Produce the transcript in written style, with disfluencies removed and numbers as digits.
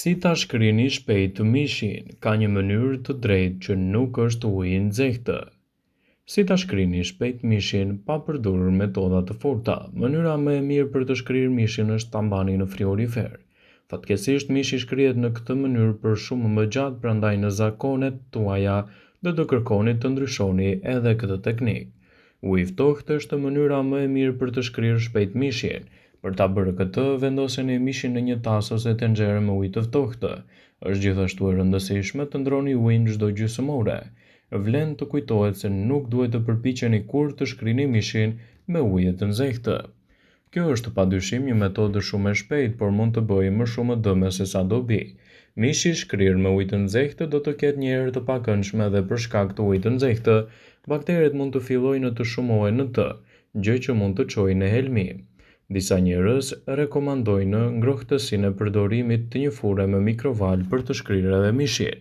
Si ta shkrini shpejt mishin, ka një mënyrë të drejtë që nuk është uji i nxehtë. Si ta shkrini shpejt mishin pa përdorur metoda të forta. Mënyra më e mirë për të shkrirë mishin është ta mbani në frigorifer. Fatkeqësisht mishi shkrihet në këtë mënyrë për shumë më gjatë, prandaj në zakonet tuaja do të kërkoni të ndryshoni edhe këtë teknikë. Uji i ftohtë është mënyra më e mirë për të shkrirë shpejt mishin. Për ta bërë këtë, vendoseni mishin në një tas ose tenxhere me ujë të ftohtë. Është gjithashtu e rëndësishme të ndroni ujin çdo gjysmë ore. Vlen të kujtohet se nuk duhet të përpiqeni kurrë të shkrini mishin me ujë të nxehtë. Kjo është padyshim një metodë shumë e shpejtë, por mund të bëjë më shumë dëm se sa dobi. Mishi i shkrirë me ujë të nxehtë do të ketë një erë të pakëndshme dhe për shkak të ujit të nxehtë, bakteret mund të fillojnë të shumohen në të, gjë që mund të çojë në helmi. Disa njerëz rekomandojnë ngrohtësinë e përdorimit të një fure me mikrovalë për të shkrirë edhe mishin.